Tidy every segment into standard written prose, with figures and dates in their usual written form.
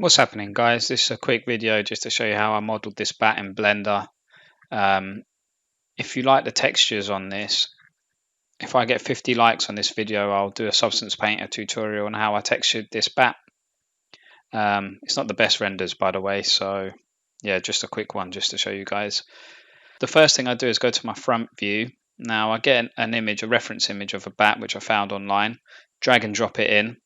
What's happening, guys? This is a quick video just to show you how I modeled this bat in Blender. If you like the textures on this, if I get 50 likes on this video, I'll do a Substance Painter tutorial on how I textured this bat. It's not the best renders, by the way, so yeah, just a quick one just to show you guys. The first thing I do is go to my front view. Now I get an image, a reference image of a bat which I found online, drag and drop it in.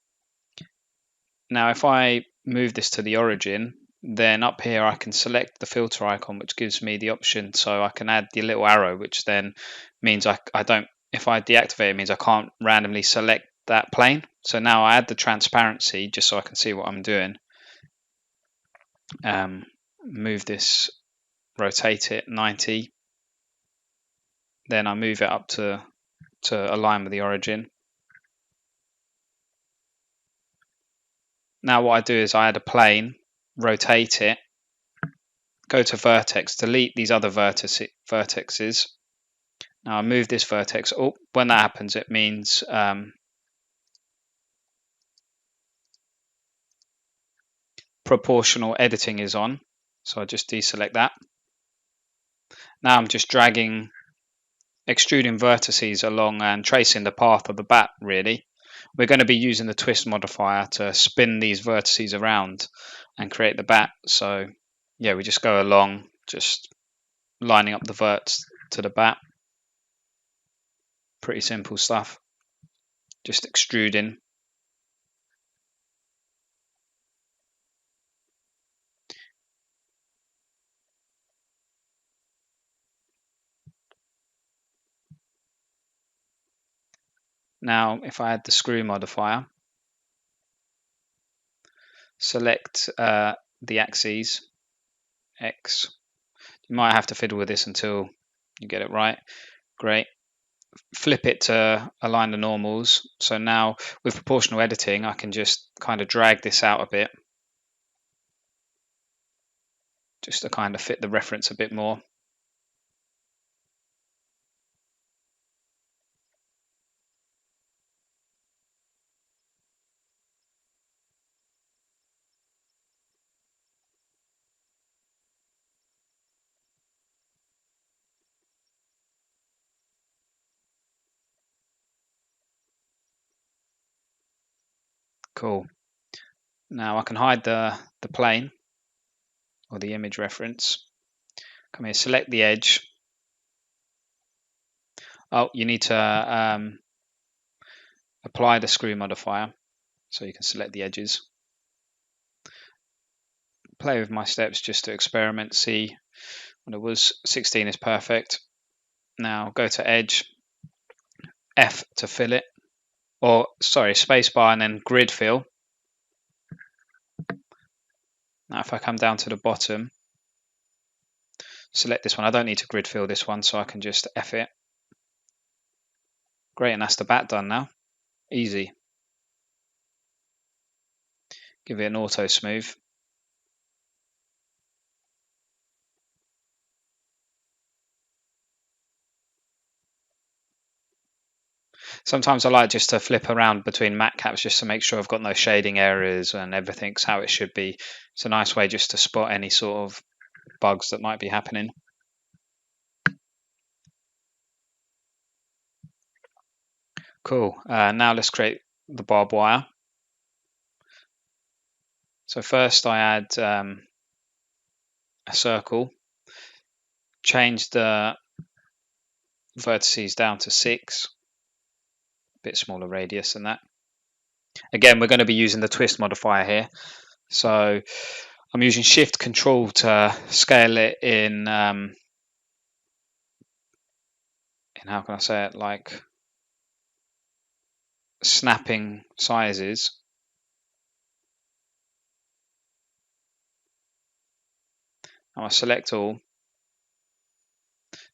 Now if I move this to the origin, then up here I can select the filter icon, which gives me the option, so I can add the little arrow, which then means I don't, if I deactivate it, means I can't randomly select that plane. So now I add the transparency just so I can see what I'm doing. Move this, rotate it 90, then I move it up to align with the origin. Now what I do is I add a plane, rotate it, go to vertex, delete these other vertexes. Now I move this vertex up. When that happens, it means proportional editing is on. So I just deselect that. Now I'm just dragging, extruding vertices along and tracing the path of the bat, really. We're going to be using the twist modifier to spin these vertices around and create the bat. So yeah, we just go along, just lining up the verts to the bat. Pretty simple stuff. Just extruding. Now, if I add the screw modifier, select the axes, X. You might have to fiddle with this until you get it right. Great. Flip it to align the normals. So now with proportional editing, I can just kind of drag this out a bit, just to kind of fit the reference a bit more. Cool. Now I can hide the plane or the image reference. Come here, select the edge. Oh, you need to apply the screw modifier, so you can select the edges. Play with my steps just to experiment, see what it was. 16 is perfect. Now go to edge, F to fill it, or sorry, spacebar and then grid fill. Now if I come down to the bottom, select this one. I don't need to grid fill this one, so I can just F it. Great, and that's the bat done now. Easy. Give it an auto smooth. Sometimes I like just to flip around between matte caps just to make sure I've got no shading areas and everything's how it should be. It's a nice way just to spot any sort of bugs that might be happening. Cool. Now let's create the barbed wire. So first I add a circle, change the vertices down to 6, a bit smaller radius than that. Again, we're going to be using the twist modifier here. So I'm using Shift Control to scale it in how can I say it, like snapping sizes. Now I select all,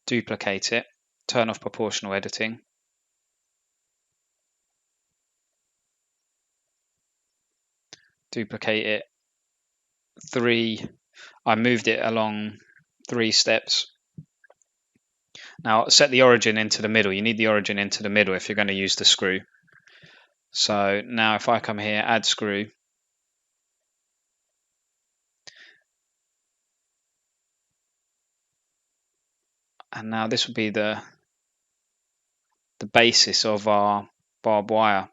duplicate it, turn off proportional editing. Duplicate it 3. I moved it along 3 steps. Now set the origin into the middle. You need the origin into the middle if you're going to use the screw. So now if I come here, add screw, And now this will be the basis of our barbed wire.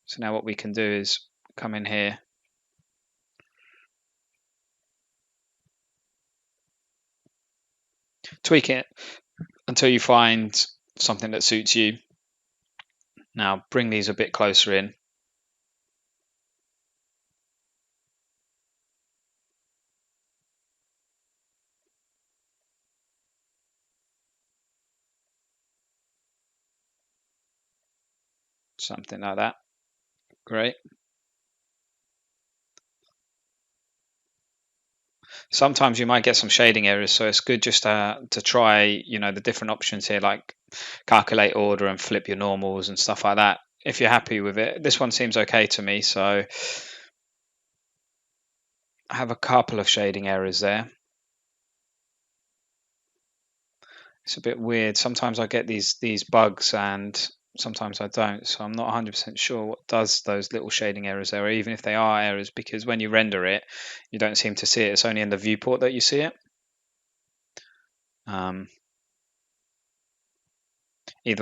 So now what we can do is come in here, tweak it until you find something that suits you. Now bring these a bit closer in. Something like that. Great. Sometimes you might get some shading errors, so it's good just to try, the different options here, like calculate order and flip your normals and stuff like that. If you're happy with it, this one seems okay to me, so I have a couple of shading errors there. It's a bit weird. Sometimes I get these bugs and sometimes I don't, so I'm not 100% sure what does those little shading errors there, or even if they are errors, because when you render it, you don't seem to see it. It's only in the viewport that you see it. Either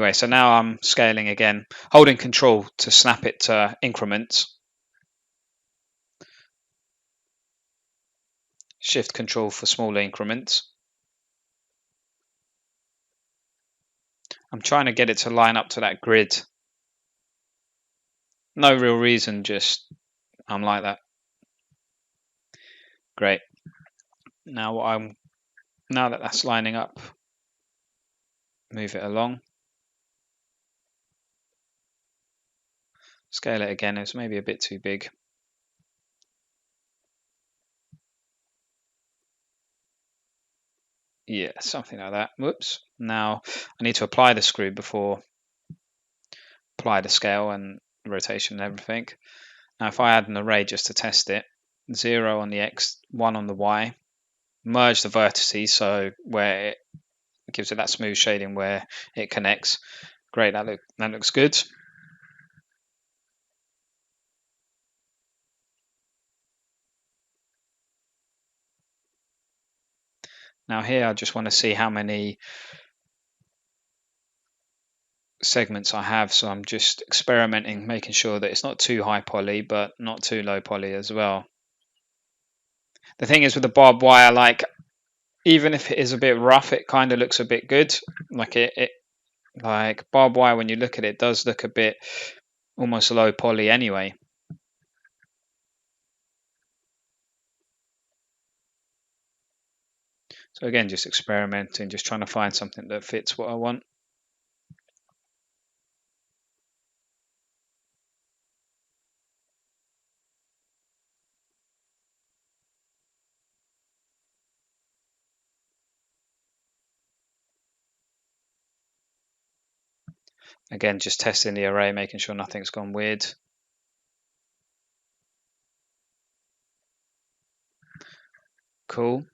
way, so now I'm scaling again, holding control to snap it to increments. Shift control for smaller increments. I'm trying to get it to line up to that grid. No real reason, just I'm like that. Great. Now that that's lining up, move it along. Scale it again, it's maybe a bit too big. Yeah, something like that. Whoops. Now I need to apply the screw before apply the scale and rotation and everything. Now if I add an array just to test it, 0 on the X, 1 on the Y, merge the vertices so where it gives it that smooth shading where it connects. Great, that looks good. Now here I just want to see how many segments I have, so I'm just experimenting, making sure that it's not too high poly but not too low poly as well. The thing is with the barbed wire, like even if it is a bit rough, it kind of looks a bit good. Like like barbed wire, when you look at it, does look a bit almost low poly anyway. So again, just experimenting, just trying to find something that fits what I want. Again, just testing the array, making sure nothing's gone weird. Cool.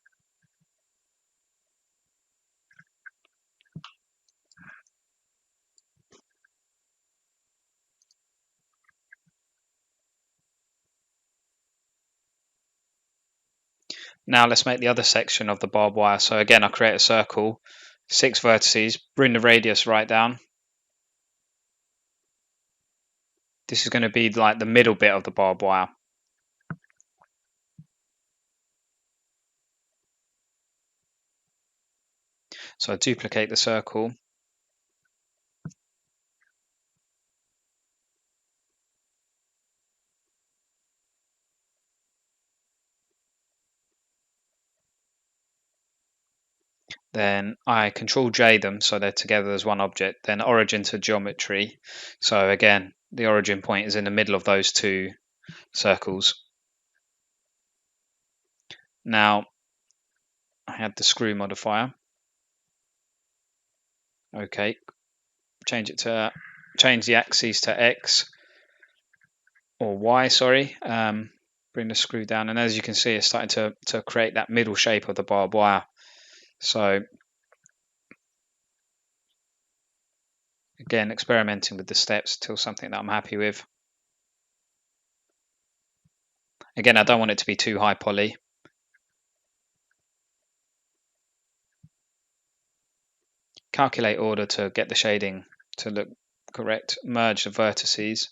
Now let's make the other section of the barbed wire. So again, I create a circle, 6 vertices, bring the radius right down. This is going to be like the middle bit of the barbed wire. So I duplicate the circle. Then I Control J them so they're together as one object. Then origin to geometry. So again, the origin point is in the middle of those 2 circles. Now I add the screw modifier. Okay, change the axes to X or Y. Sorry. Bring the screw down, and as you can see, it's starting to create that middle shape of the barbed wire. So again, experimenting with the steps till something that I'm happy with. Again, I don't want it to be too high poly. calculate order to get the shading to look correct, merge the vertices.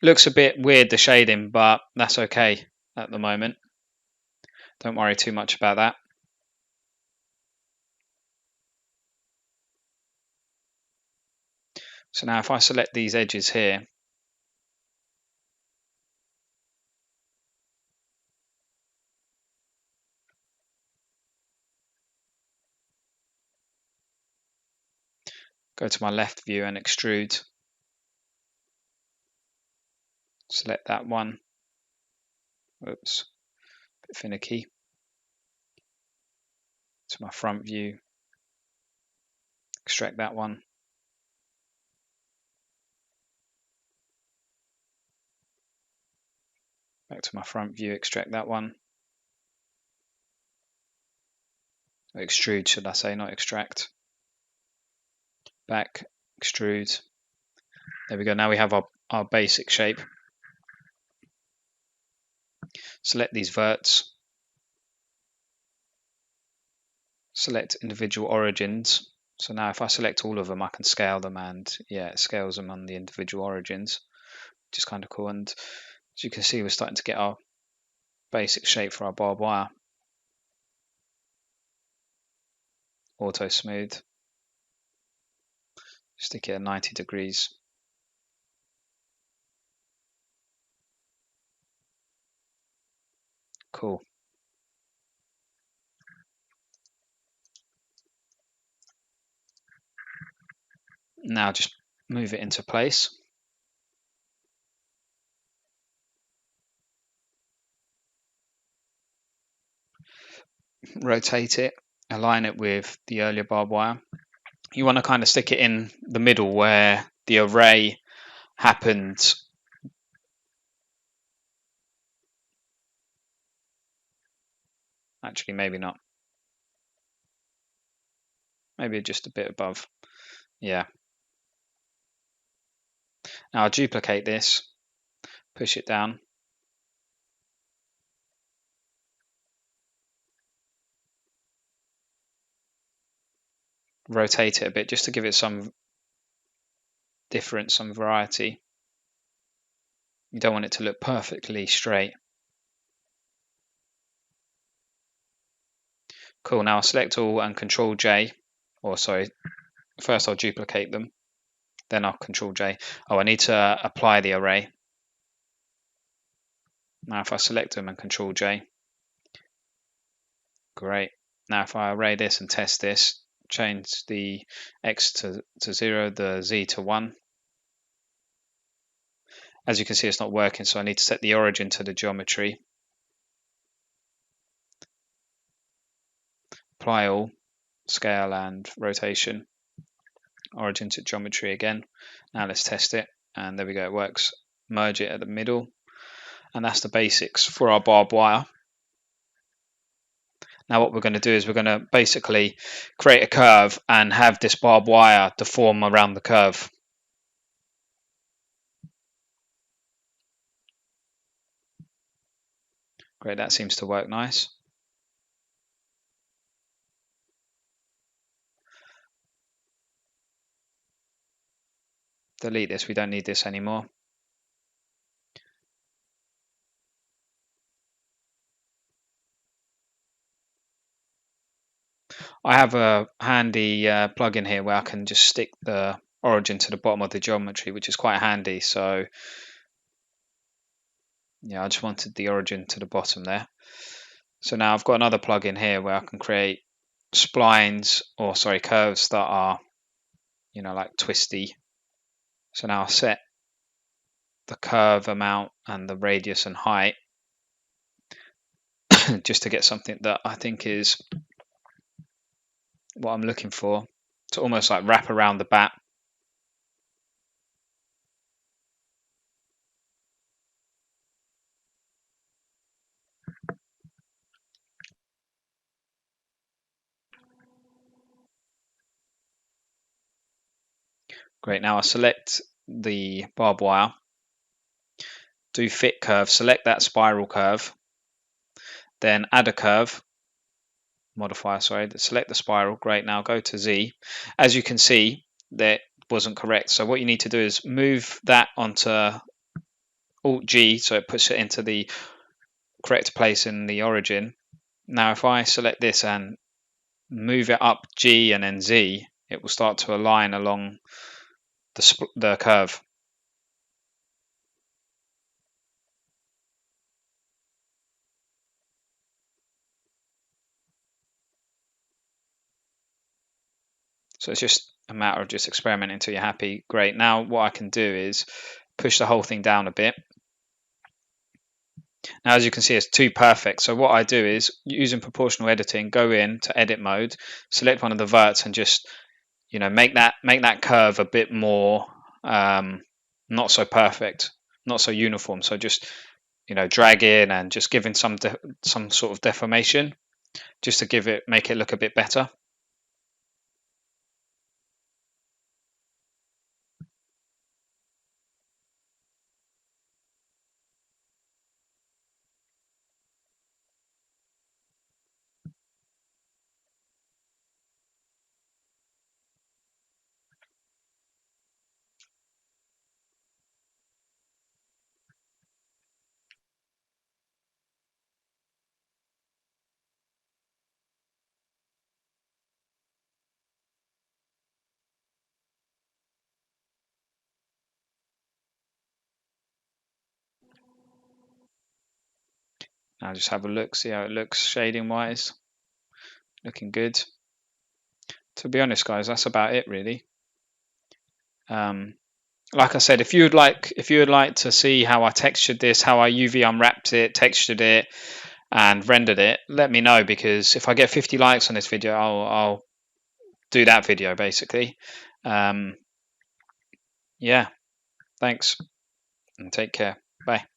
Looks a bit weird, the shading, but that's okay at the moment. Don't worry too much about that. So now if I select these edges here, go to my left view and extrude, select that one, oops, a bit finicky, to my front view, extract that one, back to my front view, extract that one, extrude should I say, not extract, back, extrude, there we go. Now we have our basic shape. Select these verts, select individual origins. So now if I select all of them, I can scale them, and yeah, it scales them on the individual origins, which is kind of cool. And as you can see, we're starting to get our basic shape for our barbed wire. Auto smooth, stick it at 90 degrees. Cool. Now just move it into place. Rotate it, align it with the earlier barbed wire. You want to kind of stick it in the middle where the array happened. Actually, maybe not. Maybe just a bit above. Yeah. Now I'll duplicate this, push it down. Rotate it a bit just to give it some difference, some variety. You don't want it to look perfectly straight. Cool, now I'll select all and Control J, or sorry, first I'll duplicate them, then I'll Control J. Oh, I need to apply the array. Now if I select them and Control J, great. Now if I array this and test this, change the X to 0, the Z to 1. As you can see, it's not working, so I need to set the origin to the geometry. Apply all, scale and rotation, origin to geometry again. Now let's test it, and there we go, it works. Merge it at the middle, and that's the basics for our barbed wire. Now what we're going to do is we're going to basically create a curve and have this barbed wire deform around the curve. Great, that seems to work nice. Delete this, we don't need this anymore. I have a handy plugin here where I can just stick the origin to the bottom of the geometry, which is quite handy. So yeah, I just wanted the origin to the bottom there. So now I've got another plugin here where I can create splines, or sorry, curves that are, you know, like twisty. So now I'll set the curve amount and the radius and height just to get something that I think is what I'm looking for, to almost like wrap around the bat. Great, now I select the barbed wire, do fit curve, select that spiral curve, then add a curve, modifier, sorry, select the spiral. Great, now go to Z. As you can see, that wasn't correct. So what you need to do is move that onto Alt G, so it puts it into the correct place in the origin. Now if I select this and move it up G and then Z, it will start to align along the curve. So it's just a matter of just experimenting until you're happy. Great. Now what I can do is push the whole thing down a bit. Now as you can see, it's too perfect. So what I do is, using proportional editing, go in to edit mode, select one of the verts, and just make that curve a bit more not so perfect, not so uniform. So just drag in and just giving some sort of deformation, just to make it look a bit better. Now just have a look, see how it looks shading wise. Looking good. To be honest, guys, that's about it really. Like I said, if you would like to see how I textured this, how I UV unwrapped it, textured it, and rendered it, let me know, because if I get 50 likes on this video, I'll do that video basically. Yeah, thanks and take care. Bye.